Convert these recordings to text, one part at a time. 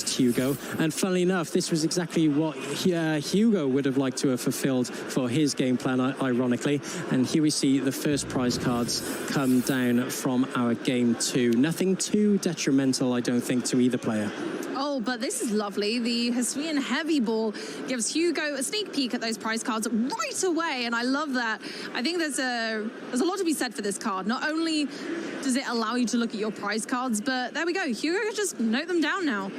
Hugo, and funnily enough, this was exactly what Hugo would have liked to have fulfilled for his game plan, ironically. And here we see the first prize cards come down from our game 2. Nothing too detrimental, I don't think, to either player. Oh, but this is lovely. The Hisuian Heavy Ball gives Hugo a sneak peek at those prize cards right away, and I love that. I think there's a lot to be said for this card. Not only does it allow you to look at your prize cards, but there we go. Hugo can just note them down now.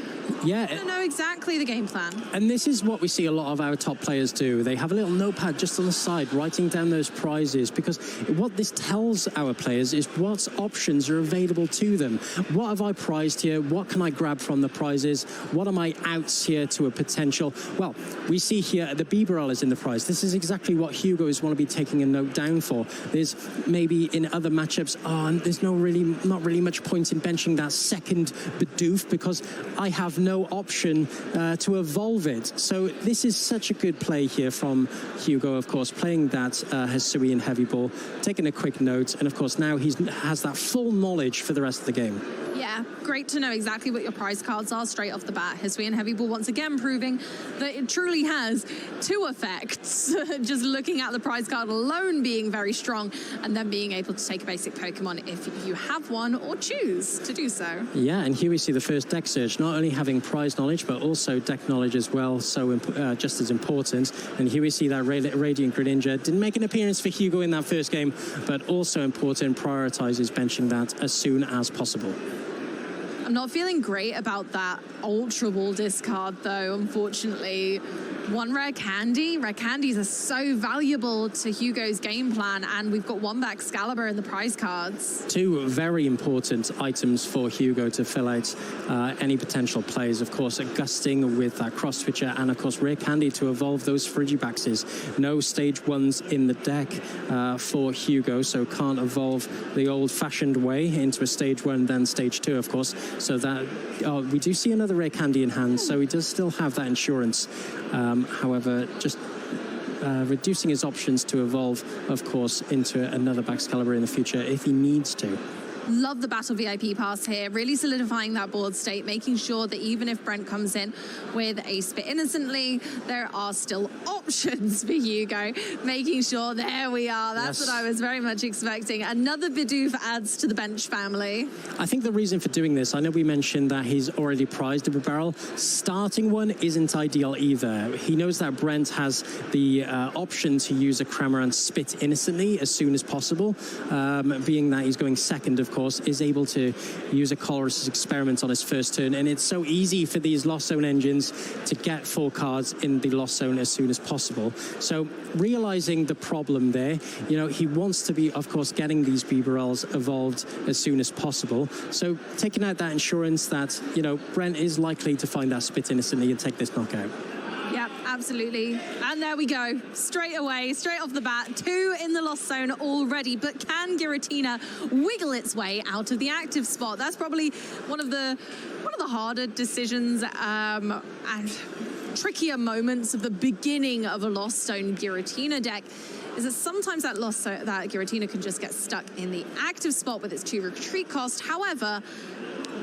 Yeah. I know exactly the game plan. And this is what we see a lot of our top players do. They have a little notepad just on the side, writing down those prizes, because what this tells our players is what options are available to them. What have I prized here? What can I grab from the prizes? What are my outs here to a potential? Well, we see here the Bibarel is in the prize. This is exactly what Hugo's want to be taking a note down for. There's maybe in other matchups, and there's not really much point in benching that second Bidoof because I have no option to evolve it. So this is such a good play here from Hugo, of course, playing that Hisuian Heavy Ball, taking a quick note, and of course now he has that full knowledge for the rest of the game. Yeah, great to know exactly what your prize cards are straight off the bat. Hisuian Heavy Ball once again proving that it truly has two effects. Just looking at the prize card alone being very strong, and then being able to take a basic Pokemon if you have one or choose to do so. Yeah, and here we see the first deck search, not only having prize knowledge, but also deck knowledge as well, so just as important. And here we see that Radiant Greninja didn't make an appearance for Hugo in that first game, but also important, prioritizes benching that as soon as possible. I'm not feeling great about that Ultra Ball discard, though, unfortunately. One Rare Candy. Rare Candies are so valuable to Hugo's game plan, and we've got one back Excalibur in the prize cards. Two very important items for Hugo to fill out any potential plays. Of course, Gusting with that Cross Switcher, and of course Rare Candy to evolve those Frigibaxes. No stage 1s in the deck for Hugo, so can't evolve the old-fashioned way into a stage 1, then stage 2, of course. So that we do see another Rare Candy in hand, so he does still have that insurance. However, just reducing his options to evolve, of course, into another Excalibur in the future if he needs to. Love the Battle VIP pass here, really solidifying that board state, making sure that even if Brent comes in with a Spit Innocently, there are still options for Hugo, making sure, there we are, that's what I was very much expecting. Another Bidoof adds to the bench family. I think the reason for doing this, I know we mentioned that he's already prized a Bibarel. Starting one isn't ideal either. He knows that Brent has the option to use a Cramorant Spit Innocently as soon as possible, being that he's going second, of course, is able to use a Colress's Experiment on his first turn, and it's so easy for these Lost Zone engines to get 4 cards in the Lost Zone as soon as possible. So realizing the problem there, you know, he wants to be, of course, getting these Bibarels evolved as soon as possible. So taking out that insurance that, you know, Brent is likely to find that Spit Innocently and take this knockout. Yep, absolutely. And there we go. Straight away, straight off the bat, 2 in the Lost Zone already. But can Giratina wiggle its way out of the active spot? That's probably one of the harder decisions and trickier moments of the beginning of a Lost Zone Giratina deck. Is that sometimes that Giratina can just get stuck in the active spot with its 2 retreat cost. However,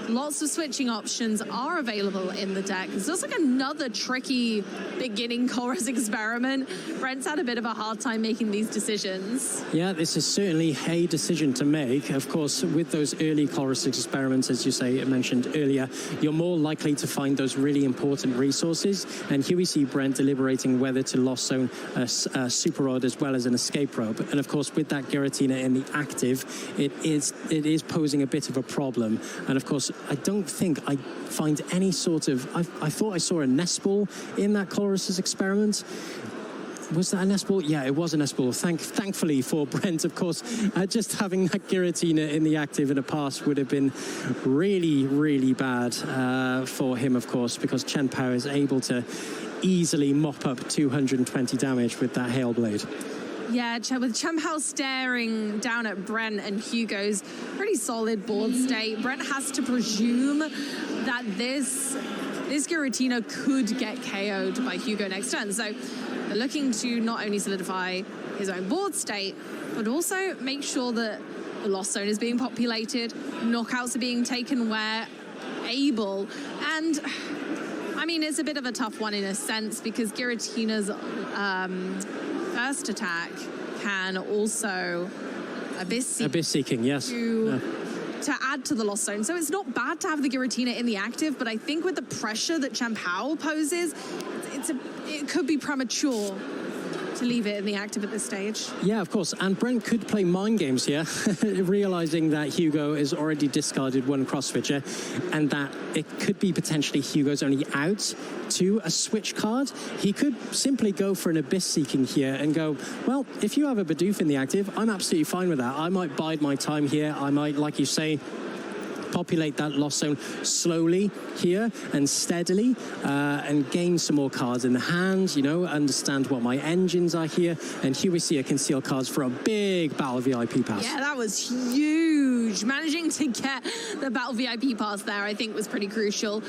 lots of switching options are available in the deck. It's just like another tricky beginning Colress Experiment. Brent's had a bit of a hard time making these decisions. Yeah, this is certainly a decision to make. Of course, with those early Colress Experiments, as you mentioned earlier, you're more likely to find those really important resources. And here we see Brent deliberating whether to Lost Zone a Super Rod as well as an Escape Rope. And of course, with that Giratina in the active, it is posing a bit of a problem. And of course, I don't think I find any sort of... I thought I saw a Nest Ball in that Colress's Experiment. Was that a Nest Ball? Yeah, it was a Nest Ball. Thankfully for Brent, of course. Just having that Giratina in the active in a pass would have been really, really bad for him, of course, because Chen Pao is able to easily mop up 220 damage with that Hail Blade. Yeah, with Chen Pao staring down at Brent and Hugo's pretty solid board state, Brent has to presume that this Giratina could get KO'd by Hugo next turn. So they're looking to not only solidify his own board state, but also make sure that the Lost Zone is being populated, knockouts are being taken where able, and mean, it's a bit of a tough one in a sense because Giratina's first attack can also Abyss Seeking, yes. To add to the Lost Zone. So it's not bad to have the Giratina in the active, but I think with the pressure that Champao poses, it could be premature to leave it in the active at this stage. Yeah, of course. And Brent could play mind games here, realizing that Hugo has already discarded one cross switcher and that it could be potentially Hugo's only out to a switch card. He could simply go for an Abyss Seeking here and go, well, if you have a Bidoof in the active, I'm absolutely fine with that. I might bide my time here. I might, like you say, populate that Lost Zone slowly here and steadily and gain some more cards in the hand, you know, understand what my engines are here. And here we see a conceal cards for a big Battle VIP pass. Yeah, that was huge. Managing to get the Battle VIP pass there, I think, was pretty crucial.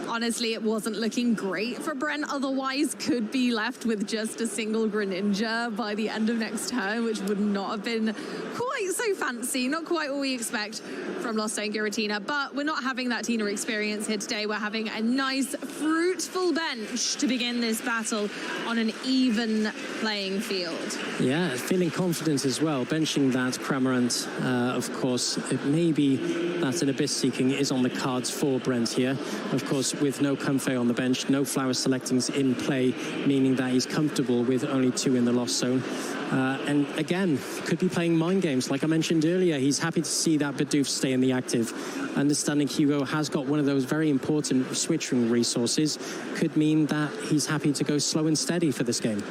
Honestly, it wasn't looking great for Brent. Otherwise, could be left with just a single Greninja by the end of next turn, which would not have been quite so fancy. Not quite what we expect from Lost Zone Giratina. But we're not having that Tina experience here today. We're having a nice, fruitful bench to begin this battle on an even playing field. Yeah, feeling confident as well. Benching that Cramorant, of course, it may be that an Abyss Seeking is on the cards for Brent here. Of course, with no Comfey on the bench, no Flower Selectings in play, meaning that he's comfortable with only 2 in the Lost Zone. And again, could be playing mind games. Like I mentioned earlier, he's happy to see that Bidoof stay in the active. Understanding Hugo has got one of those very important switching resources could mean that he's happy to go slow and steady for this game.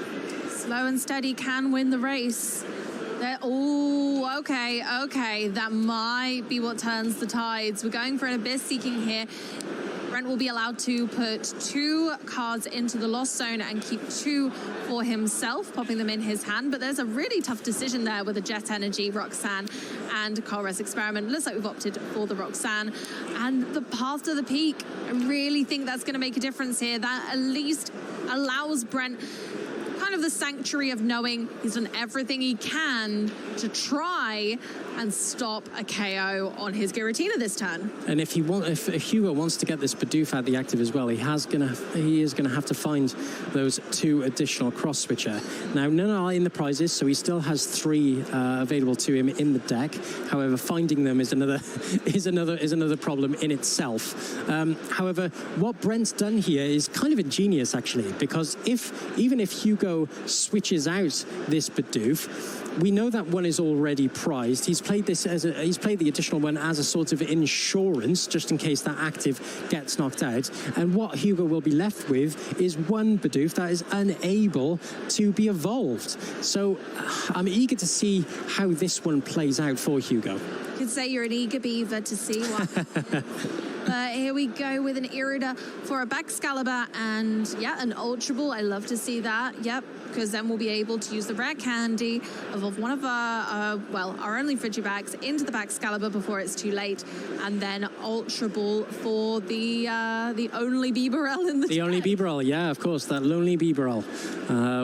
Slow and steady can win the race. Oh, okay. That might be what turns the tides. We're going for an Abyss Seeking here. Brent will be allowed to put 2 cards into the Lost Zone and keep 2 for himself, popping them in his hand. But there's a really tough decision there with a Jet Energy, Roxanne, and Colress Experiment. Looks like we've opted for the Roxanne. And the path to the peak, I really think that's going to make a difference here. That at least allows Brent kind of the sanctuary of knowing he's done everything he can to try and stop a KO on his Giratina this turn. And if Hugo wants to get this Bidoof out the active as well, he is gonna have to find those 2 additional cross switcher. Now, none are in the prizes, so he still has 3 available to him in the deck. However, finding them is another problem in itself. However, what Brent's done here is kind of ingenious actually, because even if Hugo switches out this Bidoof, we know that one is already prized. He's played the additional one as a sort of insurance, just in case that active gets knocked out. And what Hugo will be left with is one Bidoof that is unable to be evolved. So I'm eager to see how this one plays out for Hugo. You could say you're an eager beaver to see what. Here we go with an Irida for a Baxcalibur and, yeah, an Ultra Ball. I love to see that. Yep, because then we'll be able to use the Rare Candy, evolve one of our only Frigivax into the Baxcalibur before it's too late, and then Ultra Ball for the only Bibarel in the The only Bibarel, yeah, of course, that lonely Bibarel.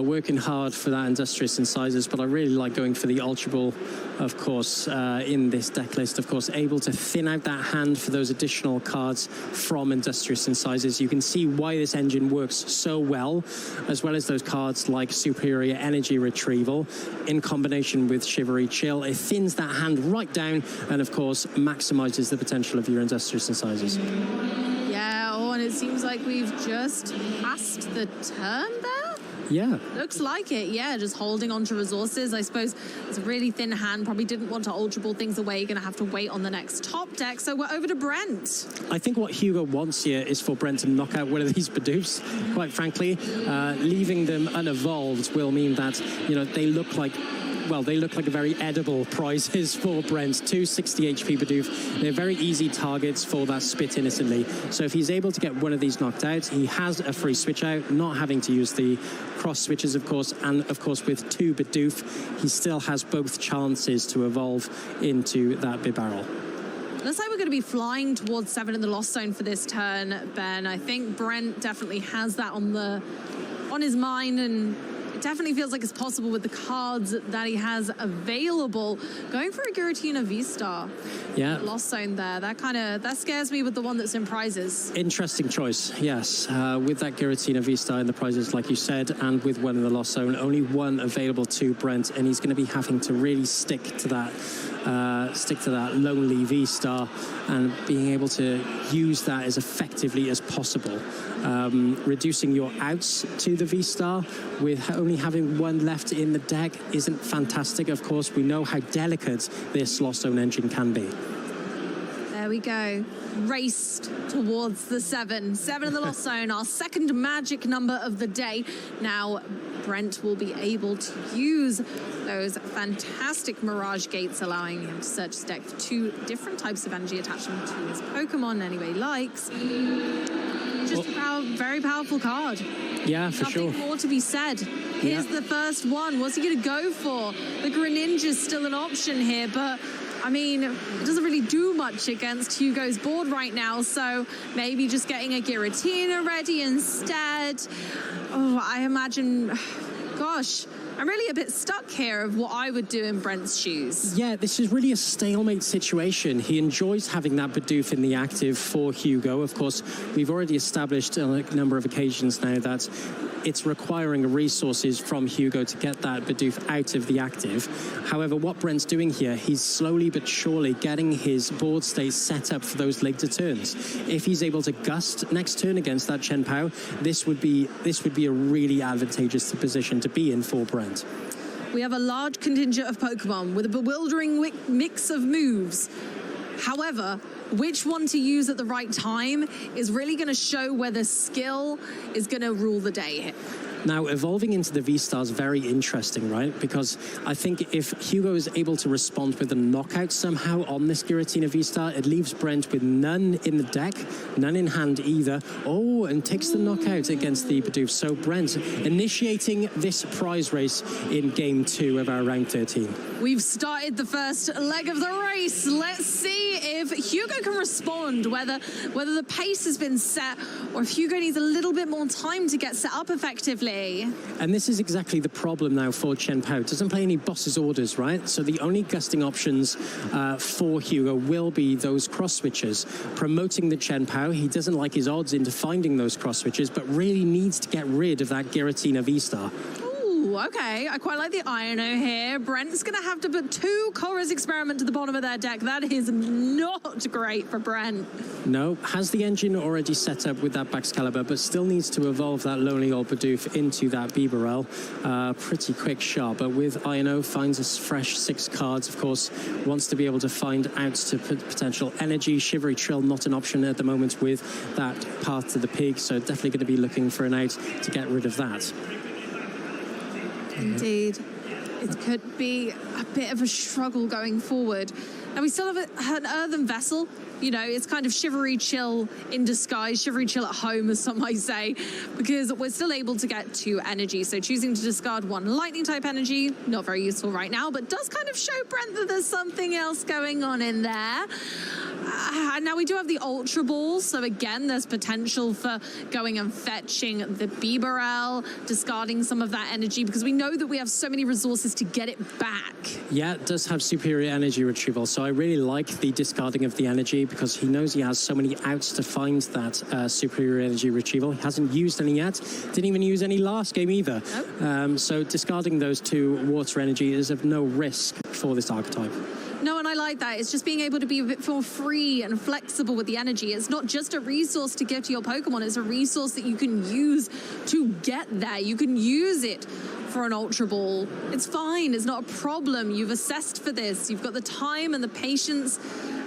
Working hard for that Industrious Incisors, but I really like going for the Ultra Ball, of course, in this deck list. Of course, able to thin out that hand for those additional cards from Industrious Incisors. You can see why this engine works so well, as well as those cards like Superior Energy Retrieval in combination with Shivery Chill. It thins that hand right down and, of course, maximizes the potential of your Industrious Incisors. Yeah, and it seems like we've just passed the turn there. Yeah. Looks like it, yeah, just holding on to resources. I suppose it's a really thin hand, probably didn't want to Ultra Ball things away. You're going to have to wait on the next top deck. So we're over to Brent. I think what Hugo wants here is for Brent to knock out one of these Bidoofs, quite frankly. Leaving them unevolved will mean that, you know, they look like a very edible prizes for Brent. 260 HP Bidoof. They're very easy targets for that Spit Innocently. So if he's able to get one of these knocked out, he has a free switch out, not having to use the cross switches, of course, and of course with 2 Bidoof, he still has both chances to evolve into that Bibarel. Looks like we're going to be flying towards 7 in the Lost Zone for this turn, Ben. I think Brent definitely has that on his mind, and It definitely feels like it's possible with the cards that he has available. Going for a Giratina V-Star. Yeah. Lost Zone there. That scares me with the one that's in prizes. Interesting choice, yes. With that Giratina V-Star in the prizes, like you said, and with one in the Lost Zone, only one available to Brent, and he's going to be having to really stick to that lonely V-Star and being able to use that as effectively as possible. Reducing your outs to the V-Star with only having one left in the deck isn't fantastic. Of course, we know how delicate this Lost Zone engine can be. There we go. Raced towards the 7. 7 in the Lost Zone, our second magic number of the day. Now, Brent will be able to use those fantastic Mirage Gates, allowing him to search his deck for 2 different types of energy attachment to his Pokemon any way he likes. Just a very powerful card. Yeah, for sure. Nothing more to be said. Here's the first one. What's he going to go for? The Greninja's still an option here, but I mean, it doesn't really do much against Hugo's board right now, so maybe just getting a Giratina ready instead. Oh, I imagine, gosh, I'm really a bit stuck here of what I would do in Brent's shoes. Yeah, this is really a stalemate situation. He enjoys having that Bidoof in the active for Hugo. Of course, we've already established on a number of occasions now that it's requiring resources from Hugo to get that Bidoof out of the active. However, what Brent's doing here, he's slowly but surely getting his board state set up for those later turns. If he's able to gust next turn against that Chen Pao, this would be a really advantageous position to be in for Brent. We have a large contingent of Pokemon with a bewildering mix of moves. However, which one to use at the right time is really going to show whether skill is going to rule the day here. Now, evolving into the V-Star is very interesting, right? Because I think if Hugo is able to respond with a knockout somehow on this Giratina V-Star, it leaves Brent with none in the deck, none in hand either. Oh, and takes the knockout against the Bidoof. So Brent initiating this prize race in game 2 of our round 13. We've started the first leg of the race. Let's see if Hugo can respond, whether the pace has been set or if Hugo needs a little bit more time to get set up effectively. And this is exactly the problem now for Chen Pao. Doesn't play any boss's orders, right? So the only gusting options for Hugo will be those cross switches. Promoting the Chen Pao, he doesn't like his odds into finding those cross switches, but really needs to get rid of that Giratina V-Star. Okay, I quite like the Iono here. Brent's going to have to put 2 Chorus Experiment to the bottom of their deck. That is not great for Brent. No, has the engine already set up with that Baxcalibur, but still needs to evolve that lonely old Bidoof into that Bibarel. Pretty quick shot, but with Iono, finds a fresh 6 cards, of course. Wants to be able to find outs to potential energy. Shivery Trill, not an option at the moment with that Path to the Pig, so definitely going to be looking for an out to get rid of that. Indeed. It could be a bit of a struggle going forward. And we still have an Earthen Vessel. You know, it's kind of Shivery Chill in disguise, Shivery Chill at home, as some might say, because we're still able to get 2 energy. So choosing to discard 1 lightning type energy, not very useful right now, but does kind of show Brent that there's something else going on in there. And now we do have the Ultra Ball, so again, there's potential for going and fetching the Bibarel, discarding some of that energy, because we know that we have so many resources to get it back. Yeah, it does have superior energy retrieval, so I really like the discarding of the energy, because he knows he has so many outs to find that superior energy retrieval. He hasn't used any yet, didn't even use any last game either. Nope. So discarding those 2 water energy is of no risk for this archetype. No, and I like that. It's just being able to be a bit more free and flexible with the energy. It's not just a resource to give to your Pokemon. It's a resource that you can use to get there. You can use it for an Ultra Ball. It's fine. It's not a problem. You've assessed for this. You've got the time and the patience.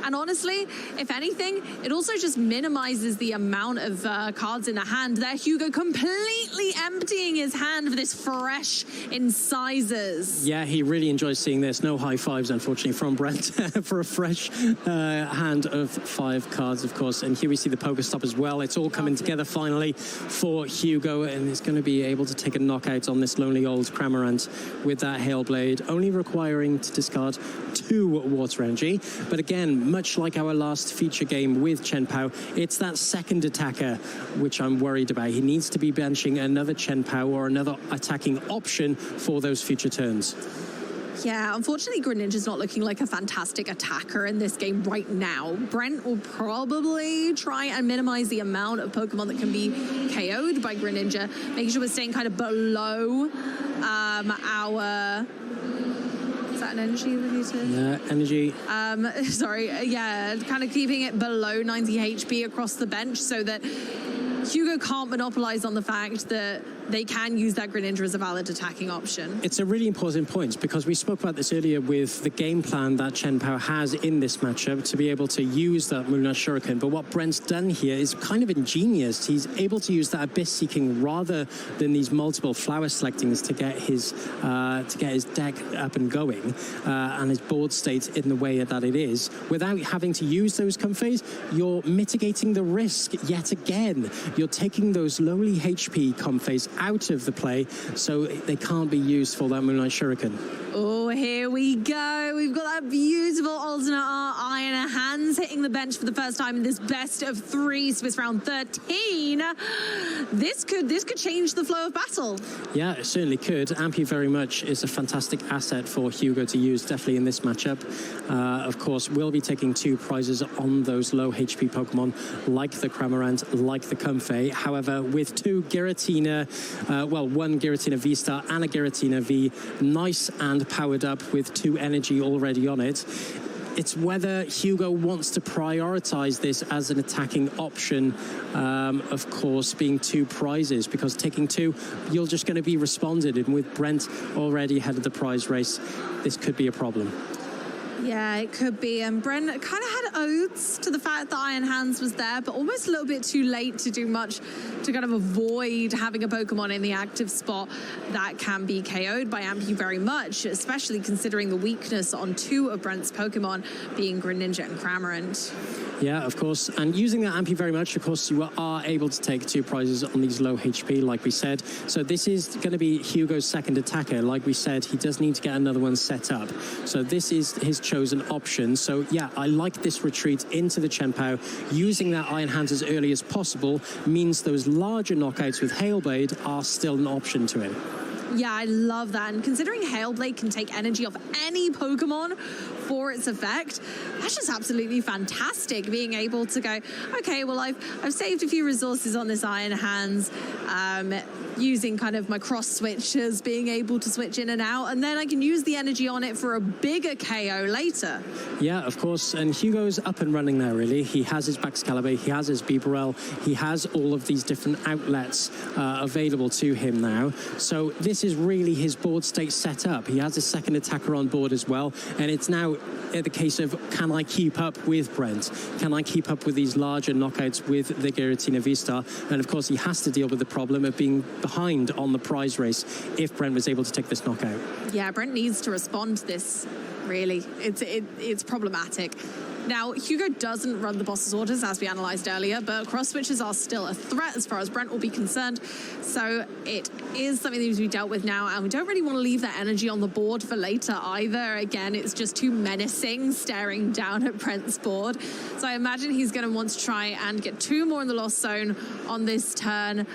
And honestly, if anything, it also just minimizes the amount of cards in the hand. There, Hugo completely emptying his hand of this fresh incisors. Yeah, he really enjoys seeing this. No high fives, unfortunately, from Brent for a fresh hand of 5 cards, of course. And here we see the Pokestop as well. It's all coming together finally for Hugo, and he's going to be able to take a knockout on this lonely old Cramorant with that Hail Blade, only requiring to discard 2 water energy. But again, much like our last feature game with Chen Pao, it's that second attacker which I'm worried about. He needs to be benching another Chen Pao or another attacking option for those future turns. Yeah, unfortunately, Greninja's not looking like a fantastic attacker in this game right now. Brent will probably try and minimize the amount of Pokemon that can be KO'd by Greninja, making sure we're staying kind of below our... Is that an energy reducer? Yeah, energy. Sorry, yeah, kind of keeping it below 90 HP across the bench so that Hugo can't monopolize on the fact that they can use that Greninja as a valid attacking option. It's a really important point because we spoke about this earlier with the game plan that Chen Pao has in this matchup to be able to use that Moonlight Shuriken. But what Brent's done here is kind of ingenious. He's able to use that Abyss Seeking rather than these multiple flower selectings to get his deck up and going and his board state in the way that it is. Without having to use those Comfeys, you're mitigating the risk yet again. You're taking those lowly HP Comfeys out of the play, so they can't be used for that Moonlight Shuriken. Oh, here we go. We've got that beautiful alternate art Iron Hands hitting the bench for the first time in this best of 3 Swiss round 13. This could change the flow of battle. Yeah, it certainly could. Ampy very much is a fantastic asset for Hugo to use, definitely in this matchup. Of course, we'll be taking 2 prizes on those low HP Pokemon, like the Cramorant, like the Comfey. However, with 2 Giratina, one Giratina V-Star and a Giratina V, nice and powered up with 2 energy already on it. It's whether Hugo wants to prioritize this as an attacking option, of course, being 2 prizes, because taking 2, you're just going to be responded, and with Brent already ahead of the prize race, this could be a problem. Yeah, it could be. And Brent kind of had odes to the fact that Iron Hands was there, but almost a little bit too late to do much to kind of avoid having a Pokemon in the active spot that can be KO'd by Ampy very much, especially considering the weakness on 2 of Brent's Pokemon being Greninja and Cramorant. Yeah, of course. And using that Ampy very much, of course, you are able to take 2 prizes on these low HP, like we said. So this is going to be Hugo's second attacker. Like we said, he does need to get another one set up. So this is his chosen option. So yeah, I like this retreat into the Chen Pao. Using that Iron Hands as early as possible means those larger knockouts with Hailblade are still an option to him. Yeah, I love that. And considering Hailblade can take energy off any Pokemon for its effect, that's just absolutely fantastic, being able to go, okay, well, I've saved a few resources on this Iron Hands, using kind of my cross switches, being able to switch in and out, and then I can use the energy on it for a bigger KO later. Yeah, of course, and Hugo's up and running now, really. He has his Baxcalibur, he has his Bibarel, he has all of these different outlets available to him now. So this is really his board state set up. He has a second attacker on board as well, and it's now the case of, can I keep up with Brent? Can I keep up with these larger knockouts with the Giratina V-Star? And of course, he has to deal with the problem of being behind on the prize race if Brent was able to take this knockout. Yeah, Brent needs to respond to this, really. It's problematic. Now, Hugo doesn't run the boss's orders, as we analysed earlier, but cross switches are still a threat as far as Brent will be concerned. So it is something that needs to be dealt with now, and we don't really want to leave that energy on the board for later either. Again, it's just too menacing staring down at Brent's board. So I imagine he's going to want to try and get 2 more in the Lost Zone on this turn,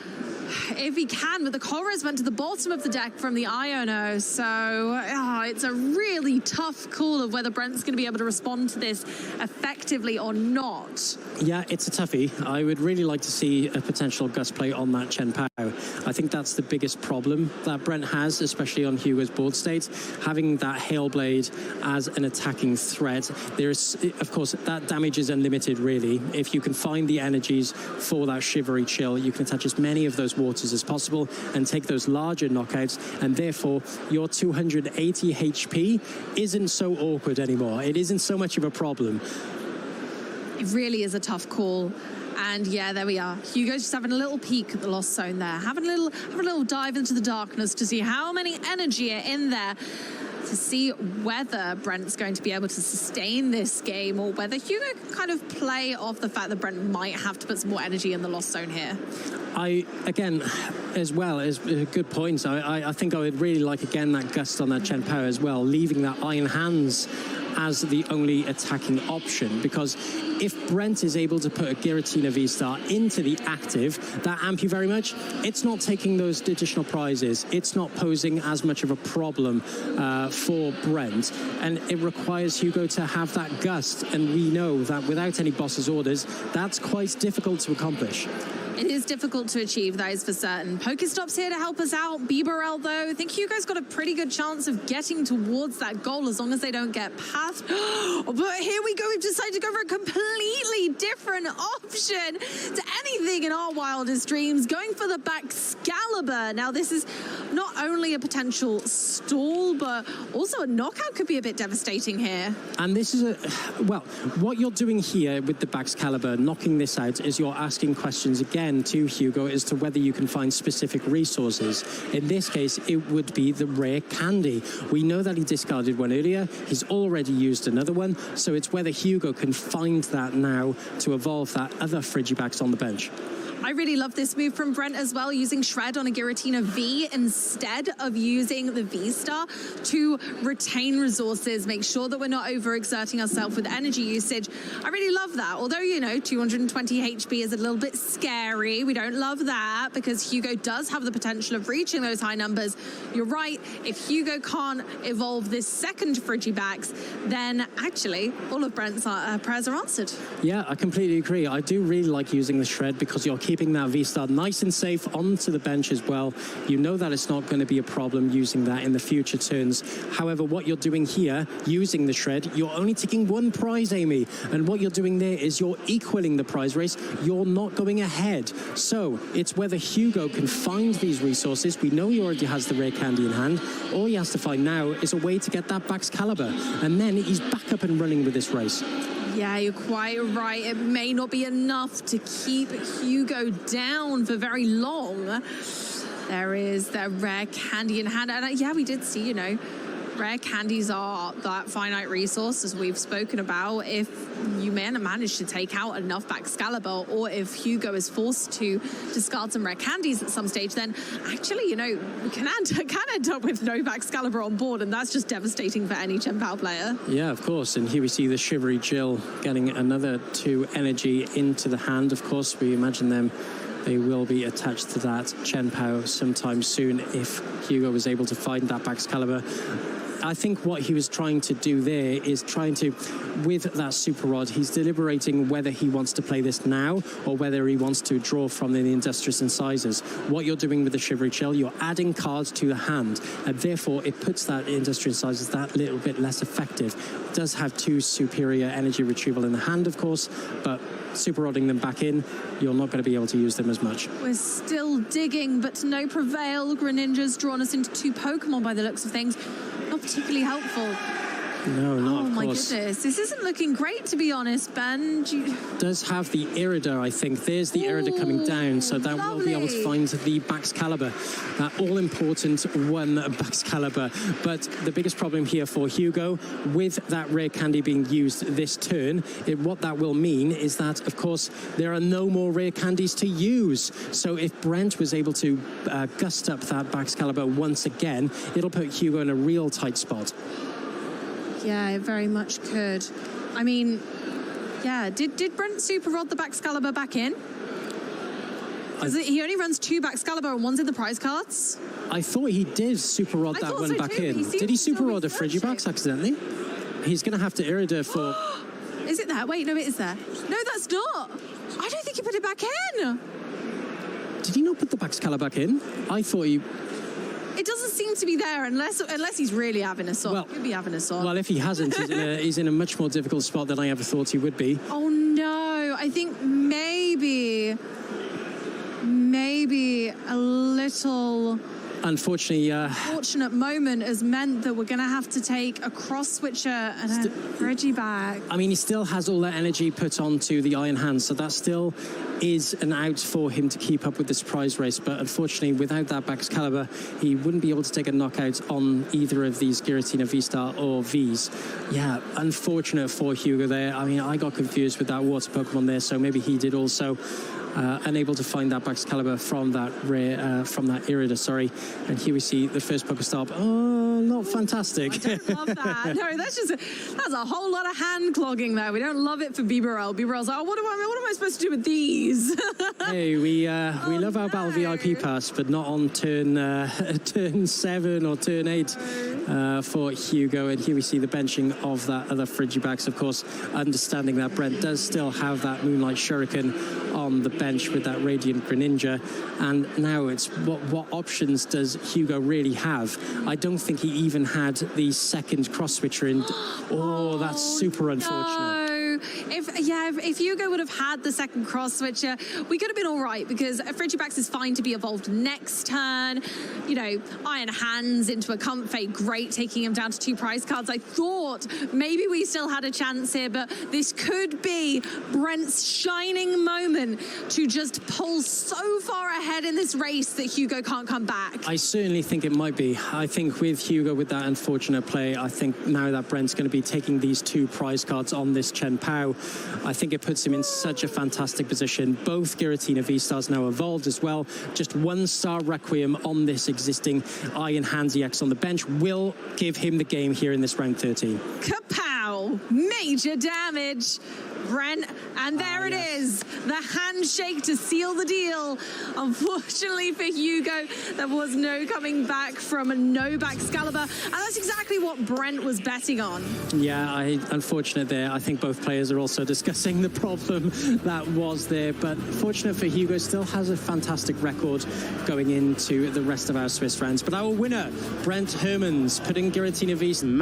if he can, but the Colress went to the bottom of the deck from the Iono, so it's a really tough call of whether Brent's going to be able to respond to this effectively or not. Yeah, it's a toughie. I would really like to see a potential gust play on that Chen Pao. I think that's the biggest problem that Brent has, especially on Hugo's board state. Having that Hailblade as an attacking threat, there's, of course, that damage is unlimited, really. If you can find the energies for that Shivery Chill, you can attach as many of those waters as possible and take those larger knockouts, and therefore your 280 HP isn't so awkward anymore. It isn't so much of a problem. It really is a tough call. And yeah, there we are. Hugo's just having a little peek at the Lost Zone there, having a little dive into the darkness to see how many energy are in there, to see whether Brent's going to be able to sustain this game, or whether Hugo can kind of play off the fact that Brent might have to put some more energy in the Lost Zone here. Again, as well, as a good point, I think I would really like, again, that gust on that Chen Pao as well, leaving that Iron Hands as the only attacking option, because if Brent is able to put a Giratina V-Star into the active, that amp you very much, it's not taking those additional prizes. It's not posing as much of a problem for Brent, and it requires Hugo to have that gust, and we know that without any boss's orders, that's quite difficult to accomplish. It is difficult to achieve, that is for certain. Pokestop's here to help us out. Bibarel, though, I think Hugo's got a pretty good chance of getting towards that goal as long as they don't get past. But here we go. We've decided to go for a completely different option to anything in our wildest dreams, going for the Baxcalibur. Now, this is not only a potential stall, but also a knockout could be a bit devastating here. And this is well, what you're doing here with the Baxcalibur, knocking this out, is you're asking questions again to Hugo as to whether you can find specific resources. In this case, it would be the rare candy. We know that he discarded one earlier. He's already used another one. So it's whether Hugo can find that now to evolve that other Frigibax on the bench. I really love this move from Brent as well, using Shred on a Giratina V instead of using the V-Star to retain resources, make sure that we're not overexerting ourselves with energy usage. I really love that. Although, you know, 220 HP is a little bit scary. We don't love that because Hugo does have the potential of reaching those high numbers. You're right. If Hugo can't evolve this second Frigibax, then actually all of Brent's prayers are answered. Yeah, I completely agree. I do really like using the Shred because you're keeping that V-Star nice and safe onto the bench as well. You know that it's not going to be a problem using that in the future turns. However, what you're doing here, using the Shred, you're only taking one prize, Amy. And what you're doing there is you're equaling the prize race. You're not going ahead. So it's whether Hugo can find these resources. We know he already has the rare candy in hand. All he has to find now is a way to get that Baxcalibur. And then he's back up and running with this race. Yeah, you're quite right. It may not be enough to keep Hugo down for very long. There is the rare candy in hand. And yeah, we did see, you know, rare candies are that finite resource, as we've spoken about. If you manage to take out enough Baxcalibur, or if Hugo is forced to discard some rare candies at some stage, then actually, you know, we can end up with no Baxcalibur on board, and that's just devastating for any Chen Pao player. Yeah, of course. And here we see the Shivery Jill getting another 2 energy into the hand. Of course, we imagine they will be attached to that Chen Pao sometime soon if Hugo was able to find that Baxcalibur. I think what he was trying to do there is with that Super Rod, he's deliberating whether he wants to play this now or whether he wants to draw from the Industrious Incisors. What you're doing with the Shivery Chill, you're adding cards to the hand, and therefore it puts that Industrious Incisors that little bit less effective. It does have 2 superior energy retrieval in the hand, of course, but Super Rodding them back in, you're not going to be able to use them as much. We're still digging, but to no prevail. Greninja's drawn us into 2 Pokemon by the looks of things. Not particularly helpful. No, not of course. Oh my goodness, this isn't looking great, to be honest, Ben. Does have the Irida, I think. There's the Irida coming down, so that will be able to find the Baxcalibur, that all-important one Baxcalibur. But the biggest problem here for Hugo, with that rare candy being used this turn, what that will mean is that, of course, there are no more rare candies to use. So if Brent was able to gust up that Baxcalibur once again, it'll put Hugo in a real tight spot. Yeah, it very much could. I mean, yeah, did Brent Super Rod the Baxcalibur back in? He only runs 2 Baxcalibur and one's in the prize cards. I thought he did Super Rod that one back in. Did he Super Rod a Frigibax accidentally? He's going to have to Irida for... Is it there? Wait, no, it is there. No, that's not. I don't think he put it back in. Did he not put the Baxcalibur back in? I thought he... It doesn't seem to be there unless he's really having a sort. Well, could be having a sort. Well, if he hasn't, he's in a much more difficult spot than I ever thought he would be. Oh no! I think maybe a little. Unfortunately, fortunate moment has meant that we're going to have to take a cross switcher and a Frigibax. I mean, he still has all that energy put onto the Iron Hand, so that still is an out for him to keep up with this prize race. But unfortunately, without that Baxcalibur, he wouldn't be able to take a knockout on either of these Giratina V-Star or Vs. Yeah, unfortunate for Hugo there. I mean, I got confused with that water Pokemon there, so maybe he did also. unable to find that Baxcalibur from that rare, from that Irida, sorry. And here we see the first Pokestop. Oh, not fantastic. I don't love that. No, that's a whole lot of hand clogging there. We don't love it for Bibarel. Bibarel's like, oh, what am I supposed to do with these? Hey, we love our Battle VIP pass, but not on turn 7 or turn 8 for Hugo. And here we see the benching of that other Frigibax, of course, understanding that Brent does still have that Moonlight Shuriken on the bench with that Radiant Greninja. And now it's what options does Hugo really have? I don't think he even had the second cross switcher in. Oh, that's super unfortunate. If Hugo would have had the second cross switcher, we could have been all right, because Frigibax is fine to be evolved next turn. You know, Iron Hands into a Comfey, great, taking him down to 2 prize cards. I thought maybe we still had a chance here, but this could be Brent's shining moment to just pull so far ahead in this race that Hugo can't come back. I certainly think it might be. I think with Hugo, with that unfortunate play, I think now that Brent's going to be taking these 2 prize cards on this Chen Pao, I think it puts him in such a fantastic position. Both Giratina V-Stars now evolved as well. Just 1-star Requiem on this existing Iron Hands EX on the bench will give him the game here in this round 13. Kapow! Major damage. Brent, and there it is, the handshake to seal the deal. Unfortunately for Hugo, there was no coming back from no Baxcalibur, and that's exactly what Brent was betting on. Yeah, unfortunate there. I think both players are also discussing the problem that was there, but fortunate for Hugo, still has a fantastic record going into the rest of our Swiss rounds. But our winner, Brent Hermans, putting Giratina V